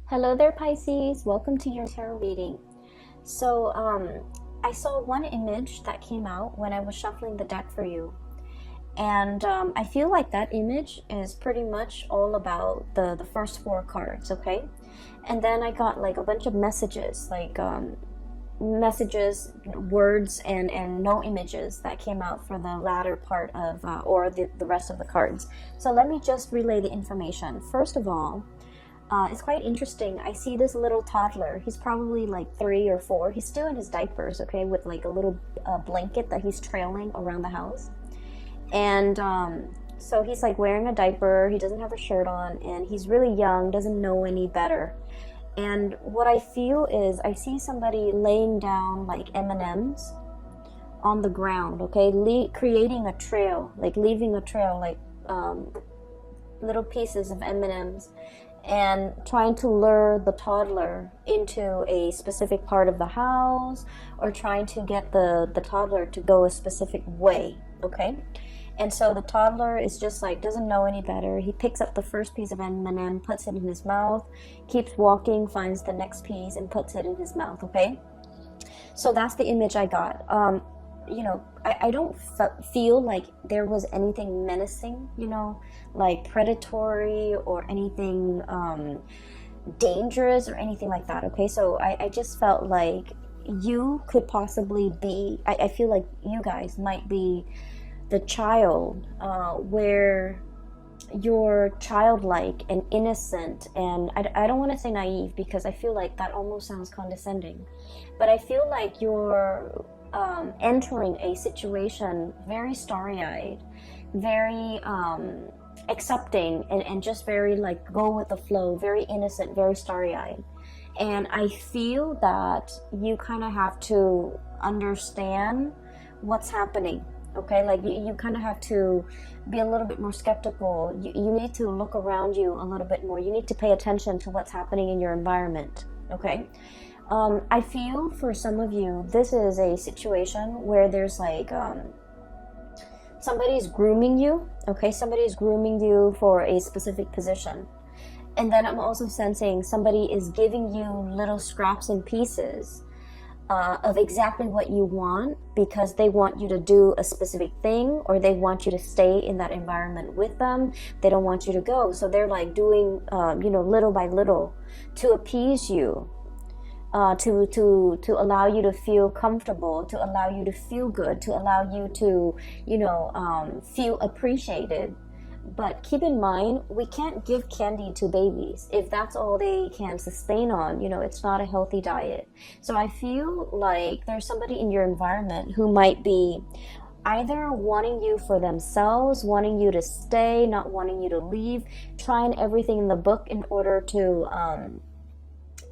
Hello there, Pisces. Welcome to your tarot reading. So, I saw one image that came out when I was shuffling the deck for you. And I feel like that image is pretty much all about the first four cards, okay? And then I got like a bunch of messages, messages, words, and no images that came out for the latter part of, or the rest of the cards. So let me just relay the information. First of all, it's quite interesting. I see this little toddler. He's probably like 3 or 4. He's still in his diapers, okay, with like a little blanket that he's trailing around the house. And so he's like wearing a diaper. He doesn't have a shirt on, and he's really young, doesn't know any better. And what I feel is I see somebody laying down like M&Ms on the ground, okay, creating a trail, like leaving a trail, like little pieces of M&Ms, and trying to lure the toddler into a specific part of the house, or trying to get the toddler to go a specific way, okay? And so the toddler is just like, doesn't know any better. He picks up the first piece of M&M, puts it in his mouth, keeps walking, finds the next piece, and puts it in his mouth, okay? So that's the image I got. You know, I don't feel like there was anything menacing, you know, like predatory or anything dangerous or anything like that, okay? So I just felt like you could possibly be, I feel like you guys might be the child where you're childlike and innocent, and I don't want to say naive because I feel like that almost sounds condescending, but I feel like you're entering a situation very starry-eyed, very accepting, and just very like go with the flow, very innocent, very starry-eyed. And I feel that you kind of have to understand what's happening, okay? Like you kind of have to be a little bit more skeptical. You need to look around you a little bit more. You need to pay attention to what's happening in your environment, okay? I feel for some of you, this is a situation where there's like somebody's grooming you, okay? Somebody's grooming you for a specific position. And then I'm also sensing somebody is giving you little scraps and pieces of exactly what you want, because they want you to do a specific thing, or they want you to stay in that environment with them. They don't want you to go. So they're like doing, you know, little by little to appease you. To allow you to feel comfortable, to allow you to feel good, to allow you to, you know, feel appreciated. But keep in mind, we can't give candy to babies if that's all they can sustain on. You know, it's not a healthy diet. So I feel like there's somebody in your environment who might be either wanting you for themselves, wanting you to stay, not wanting you to leave, trying everything in the book in order to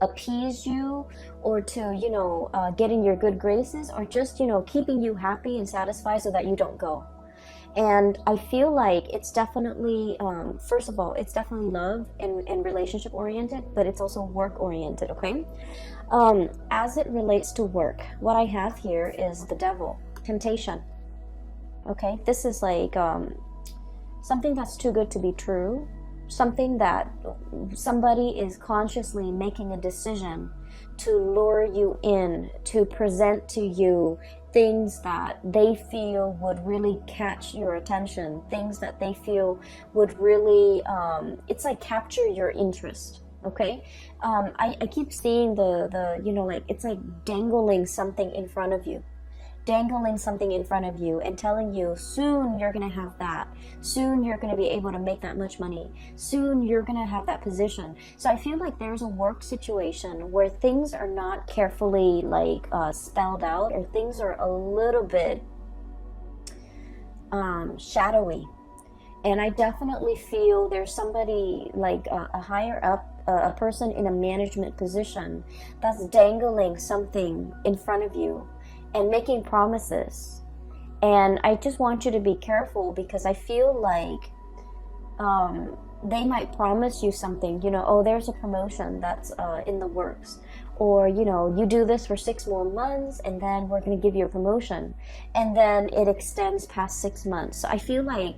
appease you, or to, you know, get in your good graces, or just, you know, keeping you happy and satisfied so that you don't go. And I feel like it's definitely, first of all, it's definitely love and relationship oriented, but it's also work oriented, okay? As it relates to work, what I have here is the devil, temptation, okay? This is like something that's too good to be true, something that somebody is consciously making a decision to lure you in, to present to you things that they feel would really catch your attention, things that they feel would really, it's like capture your interest, okay? I keep seeing the you know, like it's like dangling something in front of you, and telling you soon you're gonna have that, soon you're gonna be able to make that much money, soon you're gonna have that position. So I feel like there's a work situation where things are not carefully like spelled out, or things are a little bit shadowy. And I definitely feel there's somebody like a higher up, a person in a management position that's dangling something in front of you and making promises. And I just want you to be careful, because I feel like they might promise you something, you know, oh, there's a promotion that's in the works, or, you know, you do this for 6 more months and then we're going to give you a promotion, and then it extends past 6 months. So I feel like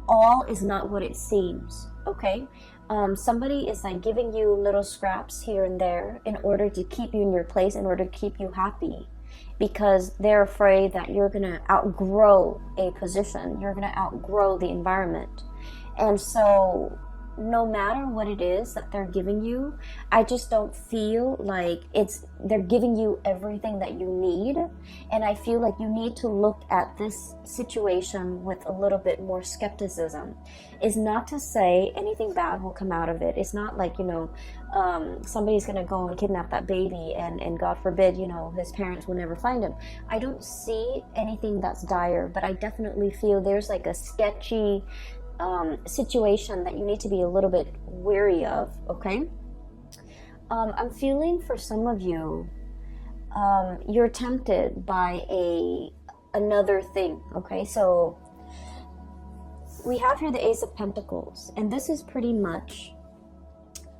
all is not what it seems, okay? Somebody is like giving you little scraps here and there in order to keep you in your place, in order to keep you happy, because they're afraid that you're going to outgrow a position, you're going to outgrow the environment. And so no matter what it is that they're giving you, I just don't feel like they're giving you everything that you need. And I feel like you need to look at this situation with a little bit more skepticism. It's not to say anything bad will come out of it. It's not like, somebody's gonna go and kidnap that baby and God forbid, his parents will never find him. I don't see anything that's dire, but I definitely feel there's like a sketchy situation that you need to be a little bit wary of, okay? I'm feeling for some of you, you're tempted by another thing, okay? So we have here the Ace of Pentacles, and this is pretty much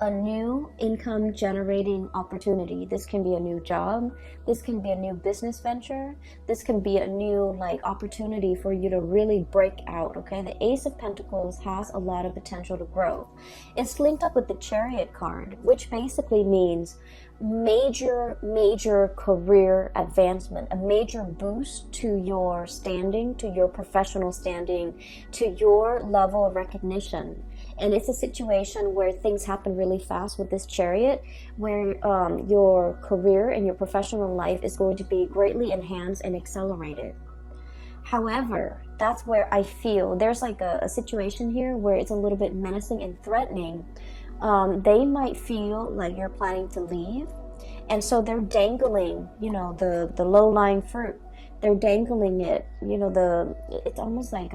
a new income generating opportunity. This can be a new job, this can be a new business venture, this can be a new opportunity for you to really break out, okay? The Ace of Pentacles has a lot of potential to grow. It's linked up with the Chariot card, which basically means major career advancement, a major boost to your standing, to your professional standing, to your level of recognition. And it's a situation where things happen really fast with this Chariot, where your career and your professional life is going to be greatly enhanced and accelerated. However, that's where I feel there's like a situation here where it's a little bit menacing and threatening. They might feel like you're planning to leave, and so they're dangling, the low-lying fruit. They're dangling it, it's almost like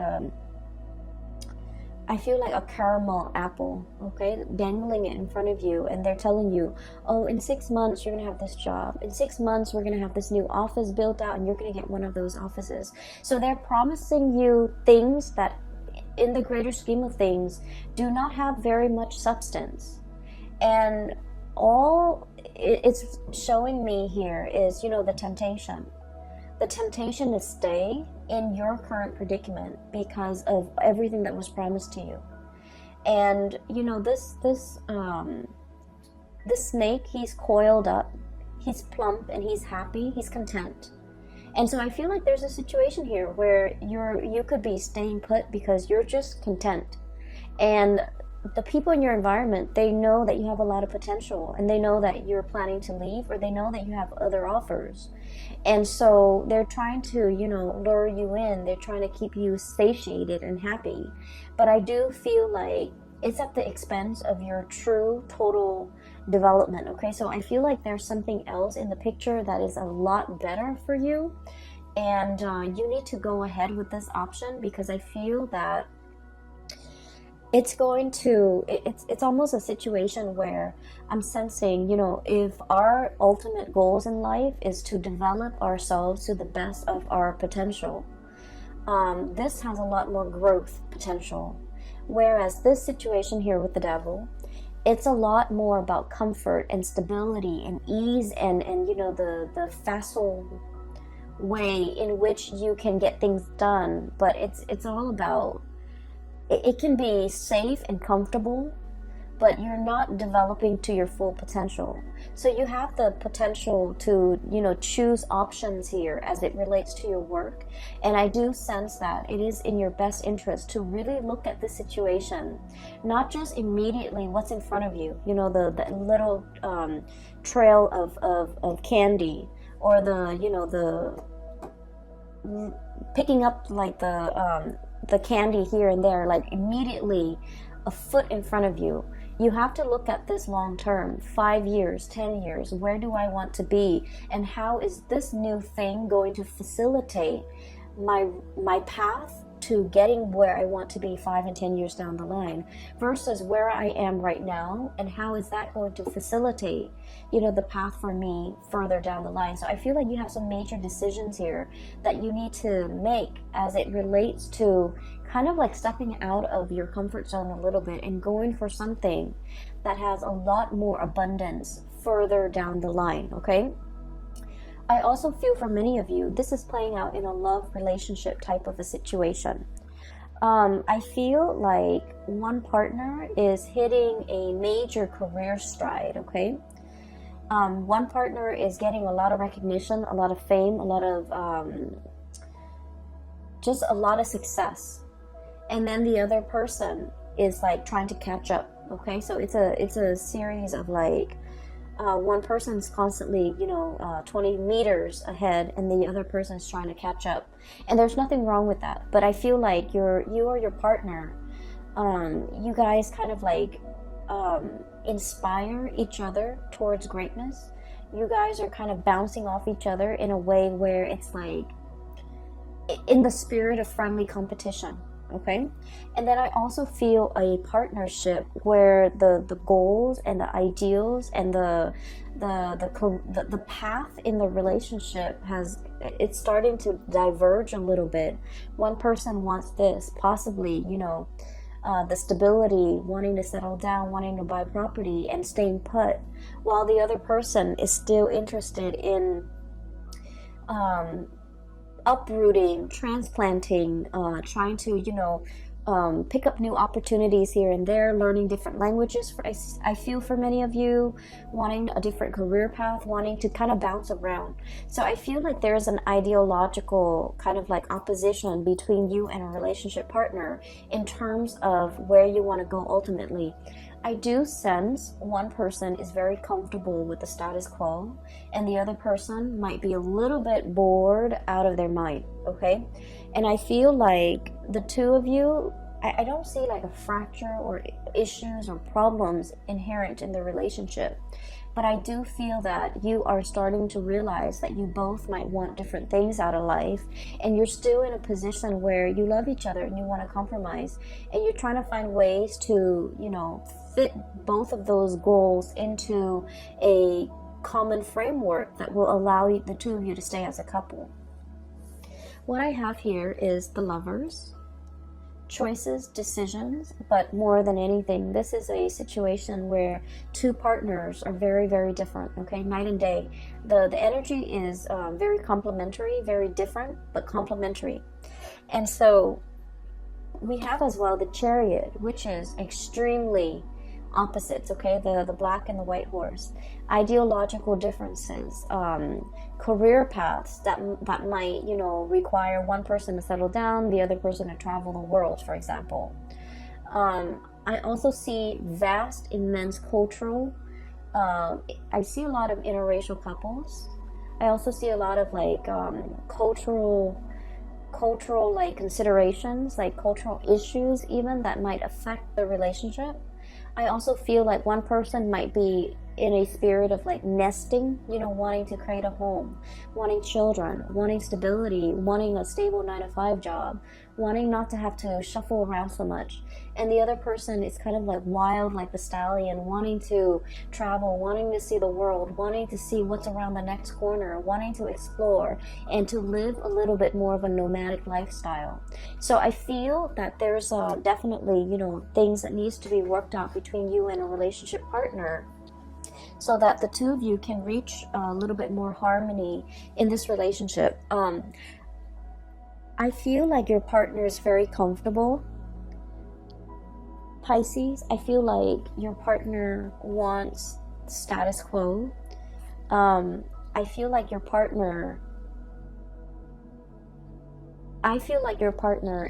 I feel like a caramel apple, okay, dangling it in front of you, and they're telling you, oh, in 6 months you're gonna have this job, in 6 months we're gonna have this new office built out and you're gonna get one of those offices. So they're promising you things that in the greater scheme of things do not have very much substance. And all it's showing me here is, the temptation. The temptation to stay in your current predicament because of everything that was promised to you. And this snake, he's coiled up, he's plump, and he's happy, he's content. And so I feel like there's a situation here where you could be staying put because you're just content. And the people in your environment, they know that you have a lot of potential, and they know that you're planning to leave, or they know that you have other offers. And so they're trying to, lure you in. They're trying to keep you satiated and happy. But I do feel like it's at the expense of your true, total development, okay? So I feel like there's something else in the picture that is a lot better for you. And you need to go ahead with this option, because I feel that it's almost a situation where I'm sensing, if our ultimate goals in life is to develop ourselves to the best of our potential, this has a lot more growth potential. Whereas this situation here with the Devil, it's a lot more about comfort and stability and ease and the facile way in which you can get things done. But it's all about, it can be safe and comfortable, but you're not developing to your full potential. So you have the potential to, choose options here as it relates to your work. And I do sense that it is in your best interest to really look at the situation, not just immediately what's in front of you, the little trail of candy, or the picking up like the candy here and there, like immediately a foot in front of you. You have to look at this long term, 5 years, 10 years. Where do I want to be? And how is this new thing going to facilitate my path to getting where I want to be 5 and 10 years down the line, versus where I am right now, and how is that going to facilitate, the path for me further down the line. So I feel like you have some major decisions here that you need to make as it relates to kind of like stepping out of your comfort zone a little bit and going for something that has a lot more abundance further down the line, okay? I also feel for many of you, this is playing out in a love relationship type of a situation. I feel like one partner is hitting a major career stride, okay? One partner is getting a lot of recognition, a lot of fame, a lot of just a lot of success, and then the other person is like trying to catch up. Okay, so it's a series of like one person's constantly 20 meters ahead, and the other person is trying to catch up, and there's nothing wrong with that. But I feel like you or your partner, you guys kind of like inspire each other towards greatness. You guys are kind of bouncing off each other in a way where it's like in the spirit of friendly competition, okay? And then I also feel a partnership where the goals and the ideals and the path in the relationship it's starting to diverge a little bit. One person wants this, possibly, the stability, wanting to settle down, wanting to buy property and staying put, while the other person is still interested in uprooting, transplanting, trying to, pick up new opportunities here and there, learning different languages. I feel for many of you, wanting a different career path, wanting to kind of bounce around. So I feel like there's an ideological kind of like opposition between you and a relationship partner in terms of where you want to go ultimately. I do sense one person is very comfortable with the status quo, and the other person might be a little bit bored out of their mind, okay? And I feel like the two of you, I don't see like a fracture or issues or problems inherent in the relationship. But I do feel that you are starting to realize that you both might want different things out of life, and you're still in a position where you love each other and you want to compromise, and you're trying to find ways to, fit both of those goals into a common framework that will allow the two of you to stay as a couple. What I have here is the Lovers. Choices, decisions, but more than anything, this is a situation where two partners are very, very different, okay? Night and day. The energy is very complementary, very different, but complementary. And so we have as well the Chariot, which is extremely opposites, okay? The black and the white horse. Ideological differences, career paths that might, require one person to settle down, the other person to travel the world, for example. I also see vast, immense cultural, I see a lot of interracial couples. I also see a lot of like cultural like considerations, like cultural issues even that might affect the relationship. I also feel like one person might be in a spirit of like nesting, wanting to create a home, wanting children, wanting stability, wanting a stable 9-to-5 job, wanting not to have to shuffle around so much. And the other person is kind of like wild, like the stallion, wanting to travel, wanting to see the world, wanting to see what's around the next corner, wanting to explore and to live a little bit more of a nomadic lifestyle. So I feel that there's definitely, things that needs to be worked out between you and a relationship partner, so that the two of you can reach a little bit more harmony in this relationship. I feel like your partner is very comfortable. Pisces, I feel like your partner wants status quo. I feel like your partner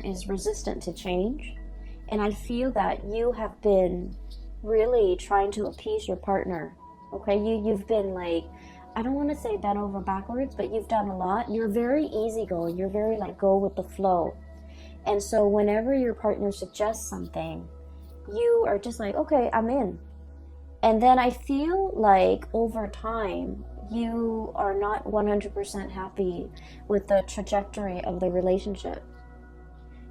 is resistant to change. And I feel that you have been really trying to appease your partner. Okay, you've been like, I don't want to say bent over backwards, but you've done a lot. You're very easygoing. You're very like go with the flow. And so whenever your partner suggests something, you are just like, okay, I'm in. And then I feel like over time, you are not 100% happy with the trajectory of the relationship.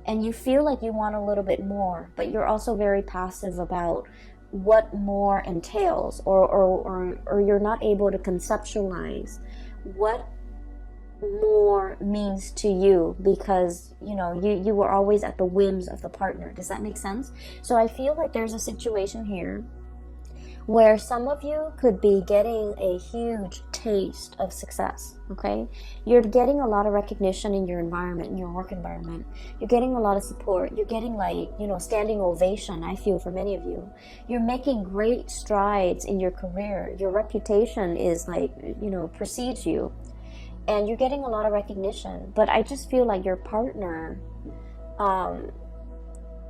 And you feel like you want a little bit more, but you're also very passive about what more entails, or you're not able to conceptualize what more means to you, because you were always at the whims of the partner. Does that make sense? So I feel like there's a situation here where some of you could be getting a huge taste of success, okay? You're getting a lot of recognition in your environment, in your work environment. You're getting a lot of support. You're getting, like, you know, standing ovation, I feel, for many of you. You're making great strides in your career. Your reputation is, like, you know, precedes you. And you're getting a lot of recognition. But I just feel like your partner,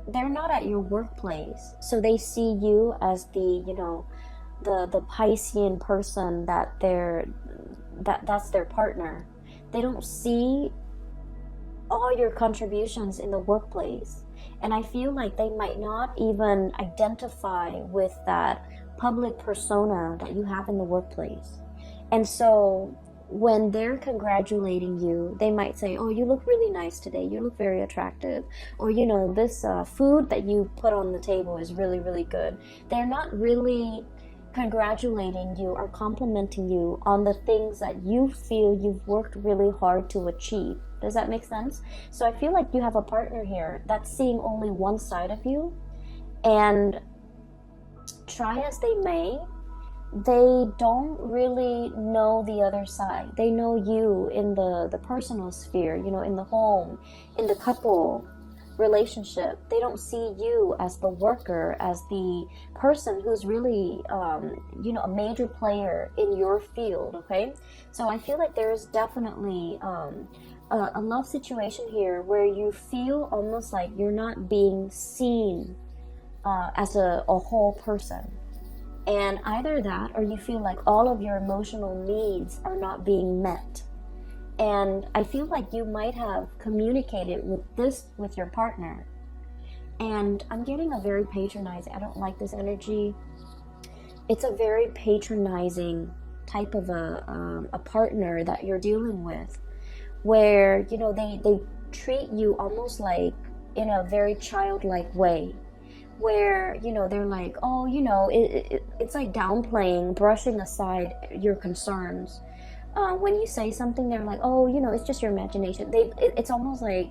they're not at your workplace. So they see you as the, you know, the Piscean person that's their partner. They don't see all your contributions in the workplace. And I feel like they might not even identify with that public persona that you have in the workplace. And so when they're congratulating you, they might say, oh, you look really nice today. You look very attractive. Or, you know, this food that you put on the table is really, really good. They're not really congratulating you or complimenting you on the things that you feel you've worked really hard to achieve. Does that make sense? So I feel like you have a partner here that's seeing only one side of you, and try as they may, they don't really know the other side. They know you in the personal sphere, you know, in the home, in the couple relationship. They don't see you as the worker, as the person who's really, you know, a major player in your field, okay? So I feel like there's definitely a love situation here where you feel almost like you're not being seen as a whole person. And either that, or you feel like all of your emotional needs are not being met. And I feel like you might have communicated with your partner. And I'm getting a very patronizing, I don't like this energy. It's a very patronizing type of a partner that you're dealing with, where, you know, they treat you almost like in a very childlike way, where, you know, they're like, oh, you know, it's like downplaying, brushing aside your concerns. When you say something, they're like, oh, you know, it's just your imagination. It's almost like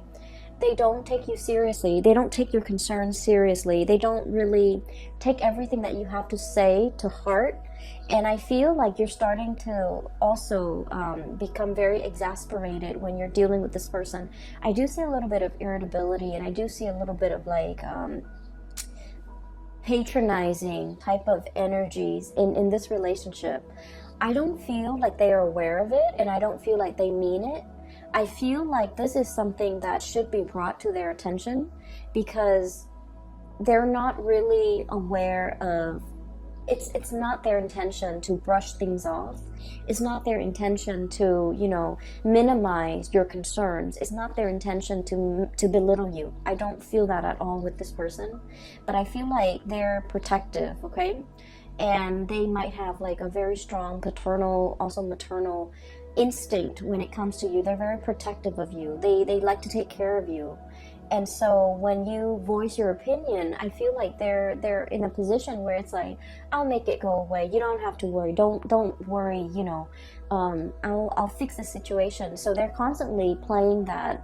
they don't take you seriously. They don't take your concerns seriously. They don't really take everything that you have to say to heart. And I feel like you're starting to also become very exasperated when you're dealing with this person. I do see a little bit of irritability, and I do see a little bit of like patronizing type of energies in this relationship. I don't feel like they are aware of it, and I don't feel like they mean it. I feel like this is something that should be brought to their attention, because they're not really aware of it's not their intention to brush things off. It's not their intention to, you know, minimize your concerns. It's not their intention to belittle you. I don't feel that at all with this person, but I feel like they're protective, okay? And they might have like a very strong paternal, also maternal instinct when it comes to you. They're very protective of you. They like to take care of you. And so when you voice your opinion, I feel like they're in a position where it's like, I'll make it go away. You don't have to worry. Don't worry, you know. I'll fix the situation. So they're constantly playing that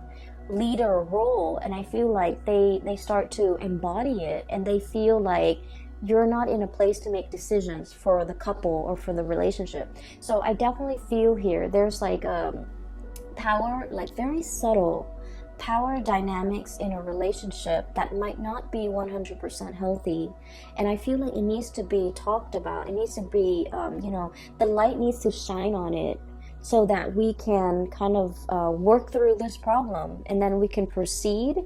leader role, and I feel like they start to embody it, and they feel like you're not in a place to make decisions for the couple or for the relationship. So I definitely feel here there's like a power, like very subtle power dynamics in a relationship that might not be 100% healthy. And I feel like it needs to be talked about. It needs to be, you know, the light needs to shine on it, so that we can kind of work through this problem, and then we can proceed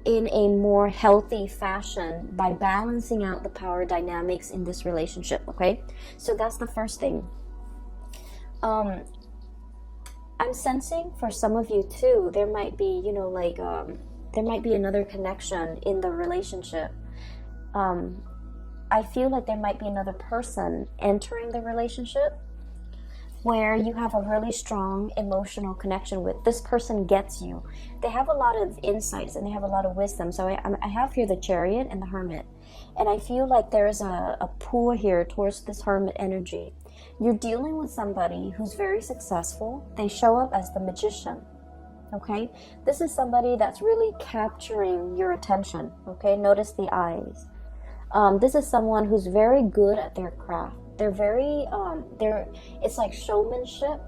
in a more healthy fashion by balancing out the power dynamics in this relationship, okay? So that's the first thing. I'm sensing for some of you too, there might be, you know, like, there might be another connection in the relationship. I feel like there might be another person entering the relationship where you have a really strong emotional connection with. This person gets you. They have a lot of insights and they have a lot of wisdom. So I have here the Chariot and the Hermit. And I feel like there's a pull here towards this Hermit energy. You're dealing with somebody who's very successful. They show up as the Magician. Okay? This is somebody that's really capturing your attention. Okay? Notice the eyes. This is someone who's very good at their craft. They're very, it's like showmanship.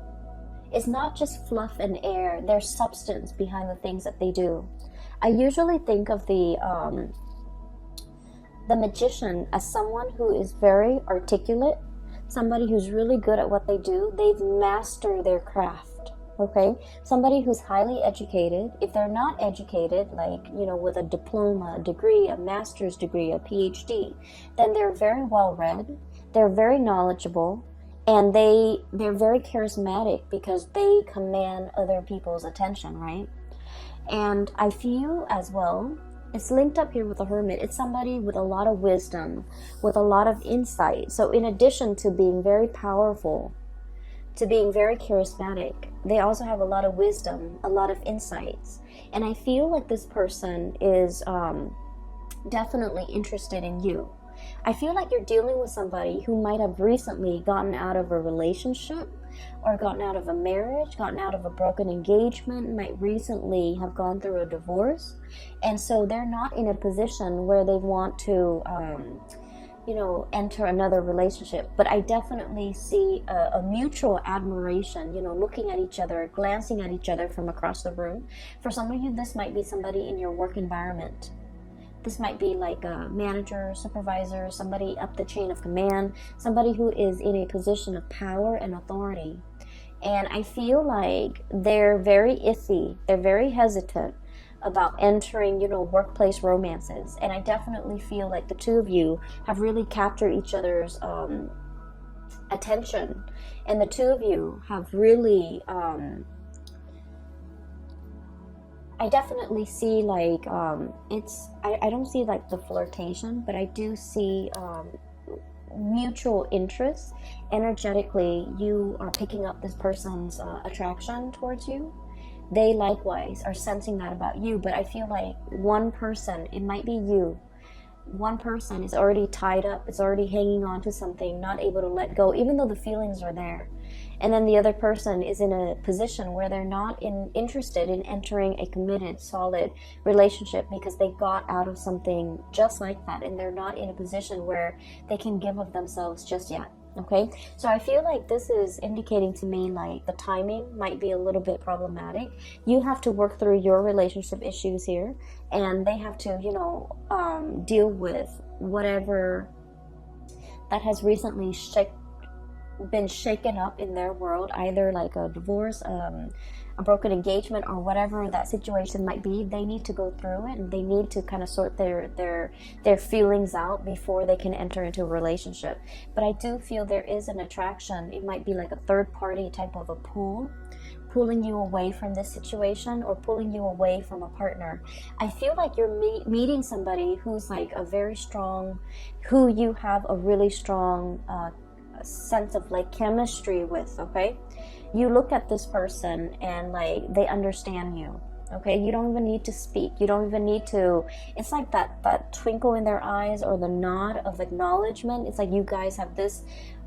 It's not just fluff and air. There's substance behind the things that they do. I usually think of the magician as someone who is very articulate, somebody who's really good at what they do. They've mastered their craft, okay? Somebody who's highly educated. If they're not educated, like, you know, with a diploma, a degree, a master's degree, a PhD, then they're very well read, they're very knowledgeable, and they're very charismatic because they command other people's attention, right? And I feel as well, it's linked up here with the hermit. It's somebody with a lot of wisdom, with a lot of insight. So in addition to being very powerful, to being very charismatic, they also have a lot of wisdom, a lot of insights. And I feel like this person is definitely interested in you. I feel like you're dealing with somebody who might have recently gotten out of a relationship, or gotten out of a marriage, gotten out of a broken engagement, might recently have gone through a divorce. And so they're not in a position where they want to, you know, enter another relationship. But I definitely see a mutual admiration, you know, looking at each other, glancing at each other from across the room. For some of you, this might be somebody in your work environment. This might be like a manager, supervisor, somebody up the chain of command, somebody who is in a position of power and authority. And I feel like they're very iffy, they're very hesitant about entering, you know, workplace romances. And I definitely feel like the two of you have really captured each other's attention. And the two of you have really... I definitely see like I don't see like the flirtation, but I do see mutual interest. Energetically, you are picking up this person's attraction towards you. They likewise are sensing that about you, but I feel like one person, it might be you, one person is already tied up, is already hanging on to something, not able to let go, even though the feelings are there. And then the other person is in a position where they're not interested in entering a committed, solid relationship because they got out of something just like that, and they're not in a position where they can give of themselves just yet. Okay, so I feel like this is indicating to me like the timing might be a little bit problematic. You have to work through your relationship issues here, and they have to, you know, deal with whatever that has recently been shaken up in their world, either like a divorce, a broken engagement, or whatever that situation might be. They need to go through it, and they need to kind of sort their feelings out before they can enter into a relationship. But I do feel there is an attraction. It might be like a third party type of a pull, pulling you away from this situation or pulling you away from a partner. I feel like you're meeting somebody who's like a very strong, who you have a really strong sense of like chemistry with. Okay, you look at this person and like they understand you. Okay, you don't even need to speak, you don't even need to, it's like that twinkle in their eyes or the nod of acknowledgement. It's like you guys have this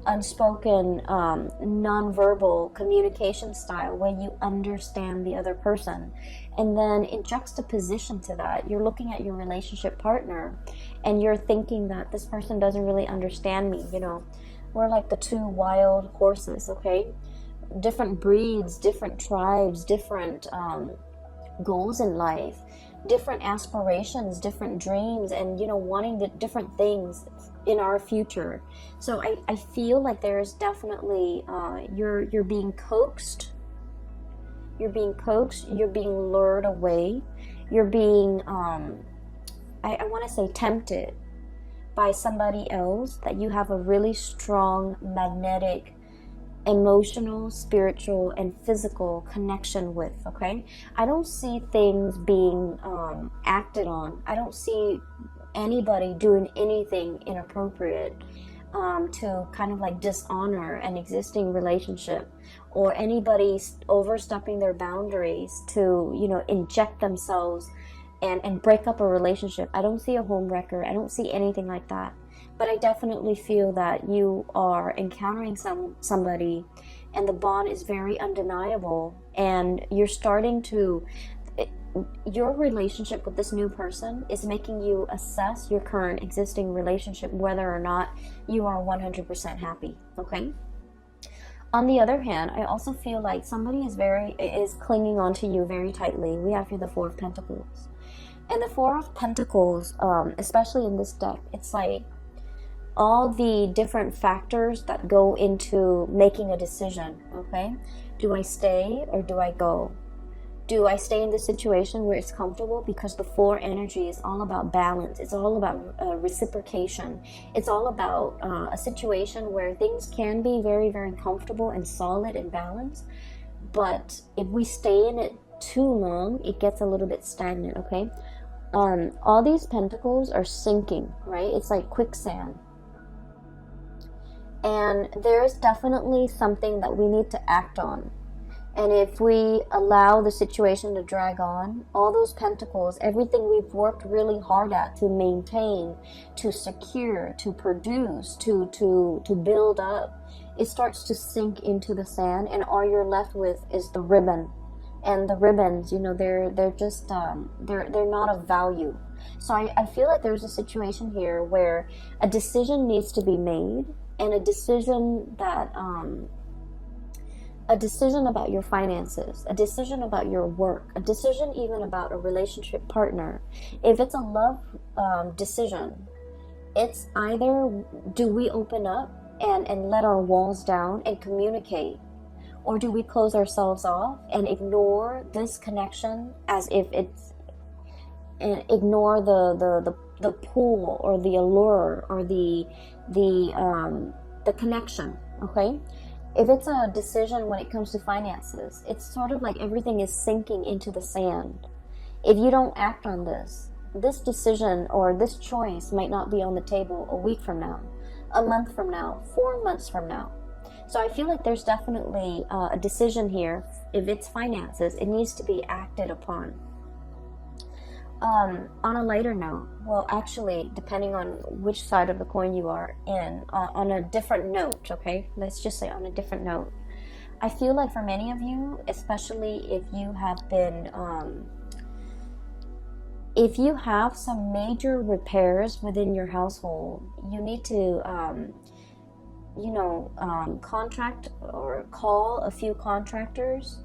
unspoken non-verbal communication style where you understand the other person. And then in juxtaposition to that, you're looking at your relationship partner and you're thinking that this person doesn't really understand me. You know, we're like the two wild horses. Okay, different breeds, different tribes, different goals in life, different aspirations, different dreams, and, you know, wanting the different things in our future. So I feel like there's definitely you're being coaxed, you're being lured away, you're being I want to say tempted by somebody else that you have a really strong magnetic, emotional, spiritual, and physical connection with. Okay, I don't see things being acted on. I don't see anybody doing anything inappropriate to kind of like dishonor an existing relationship, or anybody overstepping their boundaries to, you know, inject themselves and break up a relationship. I don't see a home wrecker. I don't see anything like that. But I definitely feel that you are encountering somebody and the bond is very undeniable, and you're starting to, your relationship with this new person is making you assess your current existing relationship, whether or not you are 100% happy, okay? On the other hand, I also feel like somebody is clinging on to you very tightly. We have here the Four of Pentacles. And the Four of Pentacles, especially in this deck, it's like all the different factors that go into making a decision, okay? Do I stay or do I go? Do I stay in this situation where it's comfortable? Because the Four energy is all about balance. It's all about reciprocation. It's all about a situation where things can be very, very comfortable and solid and balanced. But if we stay in it too long, it gets a little bit stagnant, okay? All these pentacles are sinking, right? It's like quicksand. And there's definitely something that we need to act on. And if we allow the situation to drag on, all those pentacles, everything we've worked really hard at to maintain, to secure, to produce, to build up, it starts to sink into the sand, and all you're left with is the ribbon. And the ribbons, you know, they're just they're not of value. So I feel like there's a situation here where a decision needs to be made, and a decision that a decision about your finances, a decision about your work, a decision even about a relationship partner. If it's a love decision, it's either do we open up and let our walls down and communicate, or do we close ourselves off and ignore this connection as if it's, and ignore the pull or the allure or the connection, okay? If it's a decision when it comes to finances, it's sort of like everything is sinking into the sand. If you don't act on this decision or this choice might not be on the table a week from now, a month from now, 4 months from now. So I feel like there's definitely a decision here. If it's finances, it needs to be acted upon. On a lighter note, well, actually, depending on which side of the coin you are in, on a different note, okay? Let's just say on a different note. I feel like for many of you, especially if you have been, if you have some major repairs within your household, you need to, contract or call a few contractors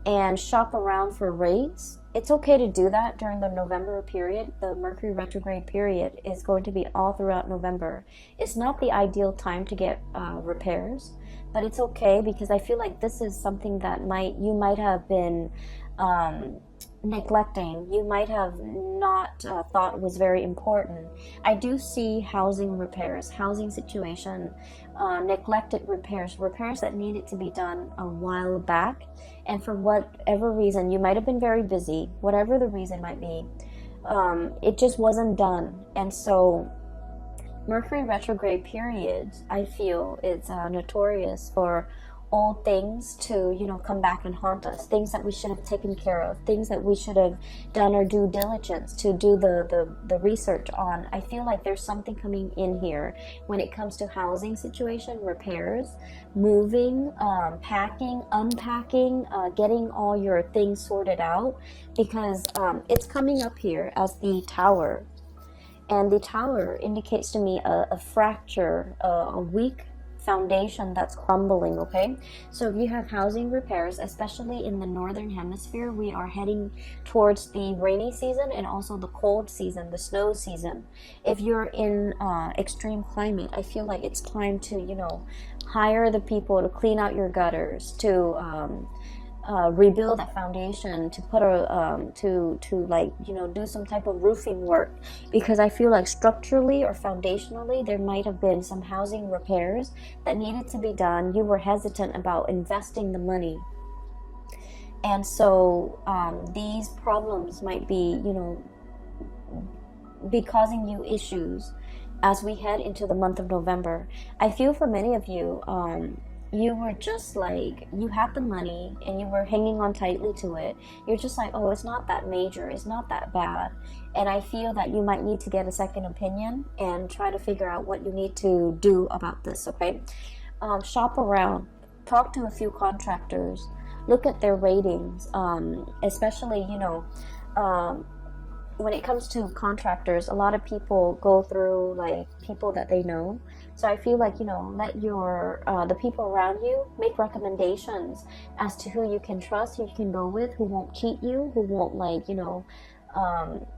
and shop around for rates. It's okay to do that during the November period. The Mercury retrograde period is going to be all throughout November. It's not the ideal time to get repairs, but it's okay because I feel like this is something that you might have been neglecting. You might have not thought was very important. I do see housing repairs, housing situation, neglected repairs that needed to be done a while back, and for whatever reason, you might have been very busy, whatever the reason might be, it just wasn't done. And so Mercury retrograde periods, I feel, is notorious for old things to, come back and haunt us, things that we should have taken care of, things that we should have done our due diligence to do the research on. I feel like there's something coming in here when it comes to housing situation, repairs, moving, packing, unpacking, getting all your things sorted out, because it's coming up here as the Tower, and the Tower indicates to me a fracture, a weak foundation that's crumbling, okay? So if you have housing repairs, especially in the northern hemisphere, we are heading towards the rainy season and also the cold season, the snow season. If you're in extreme climate, I feel like it's time to, hire the people to clean out your gutters, to rebuild that foundation, to put do some type of roofing work, because I feel like structurally or foundationally there might have been some housing repairs that needed to be done. You were hesitant about investing the money, and so these problems might be causing you issues as we head into the month of November. I feel for many of you, you were just like, you had the money and you were hanging on tightly to it. You're just like, oh, it's not that major, it's not that bad. And I feel that you might need to get a second opinion and try to figure out what you need to do about this, okay? Shop around, talk to a few contractors, look at their ratings, especially, when it comes to contractors, a lot of people go through like people that they know. So I feel like, you know, let your the people around you make recommendations as to who you can trust, who you can go with, who won't cheat you, who won't, like, you know,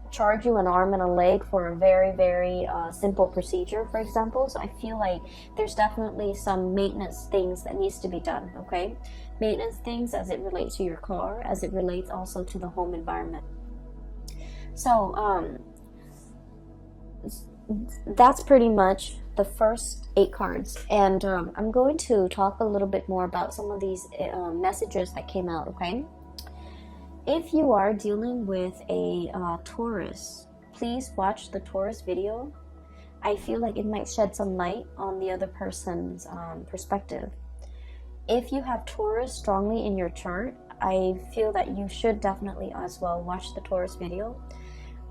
charge you an arm and a leg for a very, very simple procedure, for example. So I feel like there's definitely some maintenance things that needs to be done, okay? Maintenance things as it relates to your car, as it relates also to the home environment. So that's pretty much the first 8 cards, and I'm going to talk a little bit more about some of these messages that came out, okay? If you are dealing with a Taurus, please watch the Taurus video. I feel like it might shed some light on the other person's perspective. If you have Taurus strongly in your chart, I feel that you should definitely as well watch the Taurus video.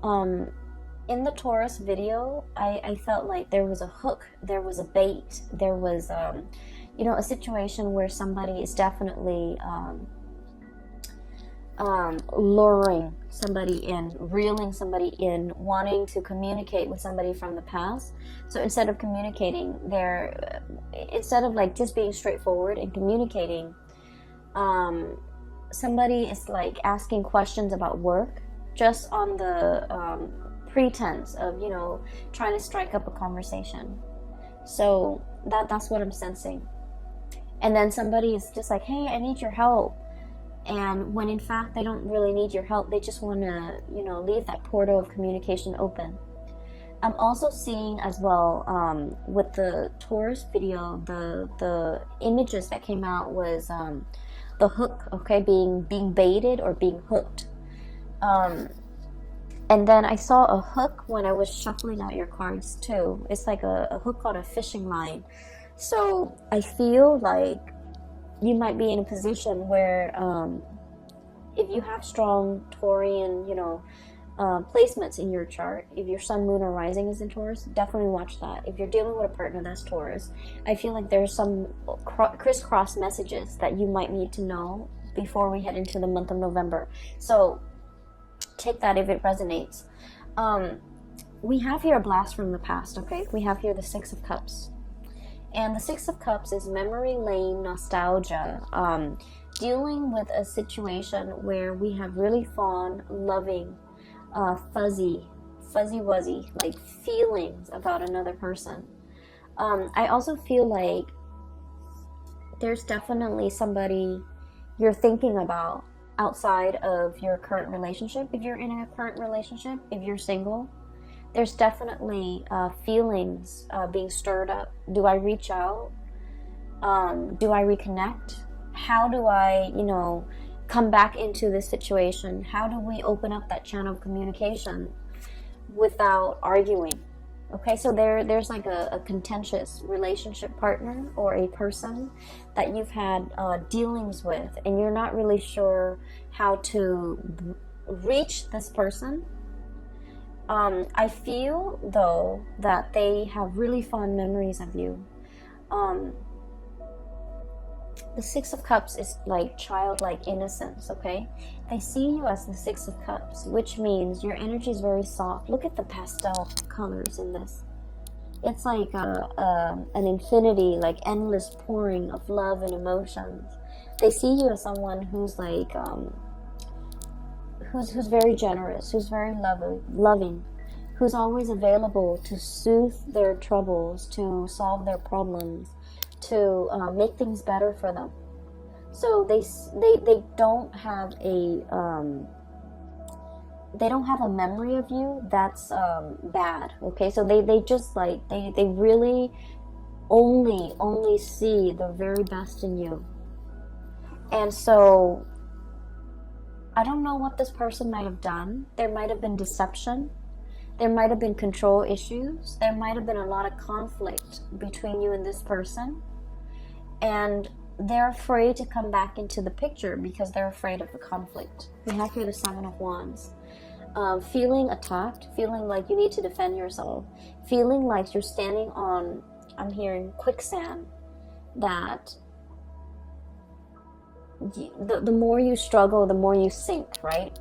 In the Taurus video, I felt like there was a hook, there was a bait, there was, you know, a situation where somebody is definitely luring somebody in, reeling somebody in, wanting to communicate with somebody from the past. So instead of communicating, instead of like just being straightforward and communicating, somebody is like asking questions about work, just on the pretense of, you know, trying to strike up a conversation. So that's what I'm sensing. And then somebody is just like, hey, I need your help. And when in fact they don't really need your help, they just want to, you know, leave that portal of communication open. I'm also seeing as well, with the Taurus video, the images that came out was the hook, okay, being baited or being hooked. And then I saw a hook when I was shuffling out your cards too. It's like a hook on a fishing line. So I feel like you might be in a position where if you have strong Taurian, you know, placements in your chart, if your sun, moon, or rising is in Taurus, definitely watch that. If you're dealing with a partner that's Taurus, I feel like there's some crisscross messages that you might need to know before we head into the month of November. So take that if it resonates. We have here a blast from the past, okay? We have here the 6 of Cups. And the 6 of Cups is memory lane nostalgia. Dealing with a situation where we have really fond, loving, fuzzy-wuzzy, like feelings about another person. I also feel like there's definitely somebody you're thinking about outside of your current relationship. If you're in a current relationship, if you're single, there's definitely feelings being stirred up. Do I reach out? Do I reconnect? How do I, you know, come back into this situation? How do we open up that channel of communication without arguing? Okay, so there's like a contentious relationship partner or a person that you've had dealings with, and you're not really sure how to reach this person. I feel, though, that they have really fond memories of you. The 6 of Cups is like childlike innocence, okay? They see you as the 6 of Cups, which means your energy is very soft. Look at the pastel colors in this. It's like an infinity, like endless pouring of love and emotions. They see you as someone who's like, who's very generous, who's very loving, who's always available to soothe their troubles, to solve their problems, to make things better for them. So they don't have a memory of you that's bad. Okay, so they just like they really only see the very best in you. And so I don't know what this person might have done. There might have been deception. There might have been control issues. There might have been a lot of conflict between you and this person. And they're afraid to come back into the picture because they're afraid of the conflict. We have here the 7 of Wands. Feeling attacked, feeling like you need to defend yourself, feeling like you're standing on, I'm hearing quicksand, that the more you struggle, the more you sink, right?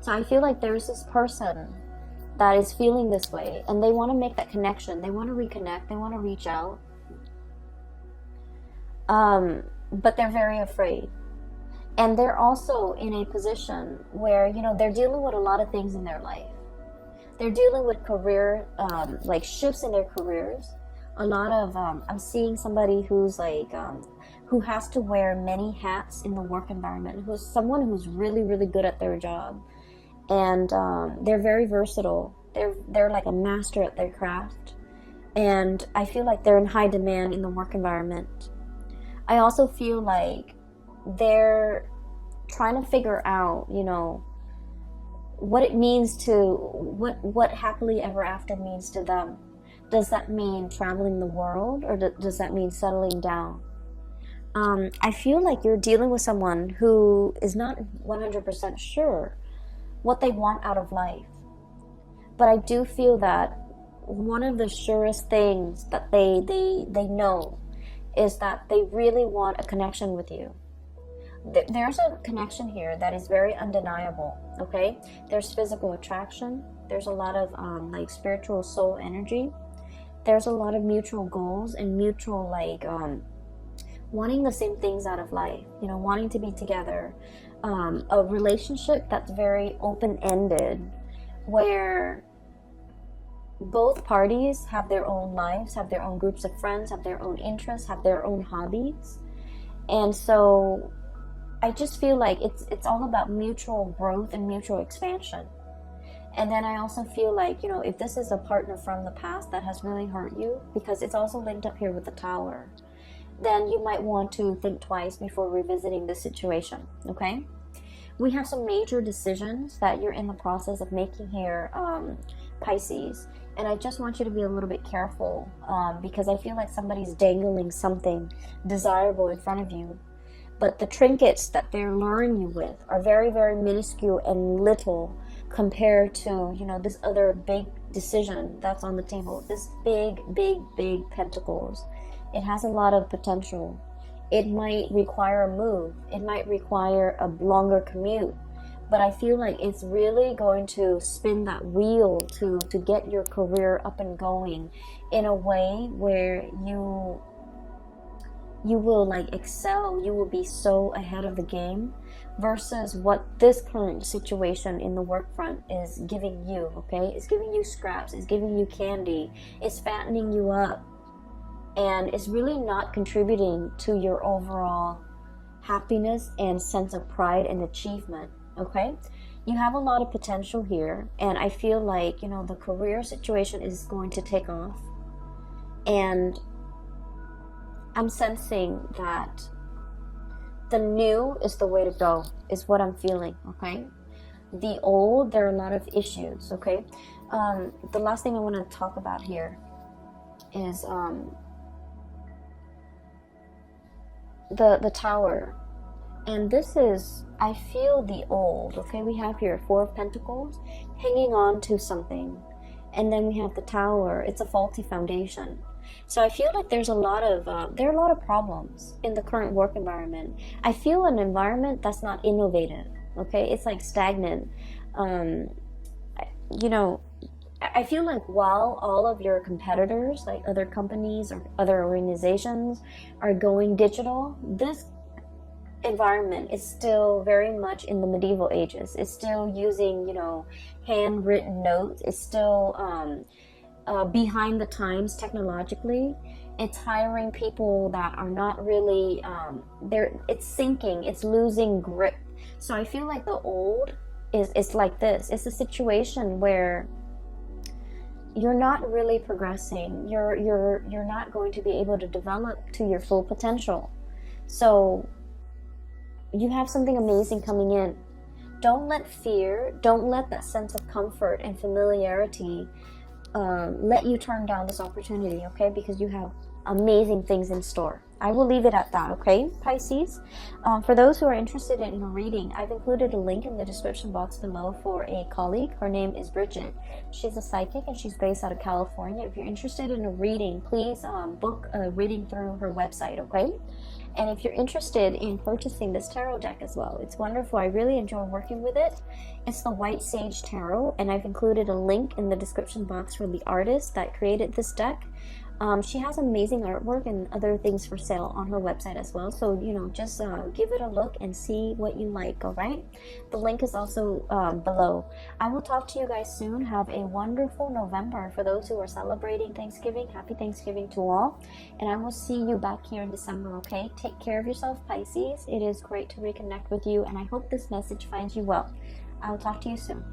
So I feel like there's this person that is feeling this way, and they want to make that connection. They want to reconnect. They want to reach out. But they're very afraid. And they're also in a position where, you know, they're dealing with a lot of things in their life. They're dealing with career, like shifts in their careers. A lot of, I'm seeing somebody who's like, who has to wear many hats in the work environment, who's someone who's really, really good at their job. And they're very versatile. They're like a master at their craft. And I feel like they're in high demand in the work environment. I also feel like they're trying to figure out, you know, what it means to, what happily ever after means to them. Does that mean traveling the world, or does that mean settling down? I feel like you're dealing with someone who is not 100% sure what they want out of life. But I do feel that one of the surest things that they know is that they really want a connection with you. There's a connection here that is very undeniable, okay? There's physical attraction. There's a lot of like spiritual soul energy. There's a lot of mutual goals and mutual like wanting the same things out of life, you know, wanting to be together. A relationship that's very open-ended, where both parties have their own lives, have their own groups of friends, have their own interests, have their own hobbies. And so I just feel like it's all about mutual growth and mutual expansion. And then I also feel like, you know, if this is a partner from the past that has really hurt you, because it's also linked up here with the Tower, then you might want to think twice before revisiting the situation, okay? We have some major decisions that you're in the process of making here, Pisces. And I just want you to be a little bit careful, because I feel like somebody's dangling something desirable in front of you. But the trinkets that they're luring you with are very, very minuscule and little compared to, you know, this other big decision that's on the table. This big, big, big pentacles. It has a lot of potential. It might require a move. It might require a longer commute. But I feel like it's really going to spin that wheel to get your career up and going in a way where you will like excel. You will be so ahead of the game versus what this current situation in the work front is giving you, okay? It's giving you scraps. It's giving you candy. It's fattening you up. And it's really not contributing to your overall happiness and sense of pride and achievement, okay? You have a lot of potential here, and I feel like, you know, the career situation is going to take off. And I'm sensing that the new is the way to go, is what I'm feeling, okay? The old, there are a lot of issues, okay? The last thing I want to talk about here is the Tower. And this is, I feel the old, okay? We have here 4 of Pentacles hanging on to something. And then we have the Tower. It's a faulty foundation. So I feel like there's a lot of, there are a lot of problems in the current work environment. I feel an environment that's not innovative, okay? It's like stagnant. You know, I feel like while all of your competitors, like other companies or other organizations, are going digital, this environment is still very much in the medieval ages. It's still using, you know, handwritten notes. It's still behind the times technologically. It's hiring people that are not really, it's sinking, it's losing grip. So I feel like the old is like this. It's a situation where you're not really progressing. You're not going to be able to develop to your full potential. So you have something amazing coming in. Don't let fear, don't let that sense of comfort and familiarity let you turn down this opportunity, okay? Because you have amazing things in store. I will leave it at that, okay, Pisces? For those who are interested in a reading, I've included a link in the description box below for a colleague. Her name is Bridget. She's a psychic and she's based out of California. If you're interested in a reading, please book a reading through her website, okay? And if you're interested in purchasing this tarot deck as well, it's wonderful. I really enjoy working with it. It's the White Sage Tarot, and I've included a link in the description box for the artist that created this deck. She has amazing artwork and other things for sale on her website as well. So, you know, just give it a look and see what you like, all right? The link is also below. I will talk to you guys soon. Have a wonderful November. For those who are celebrating Thanksgiving, happy Thanksgiving to all. And I will see you back here in December, okay? Take care of yourself, Pisces. It is great to reconnect with you, and I hope this message finds you well. I will talk to you soon.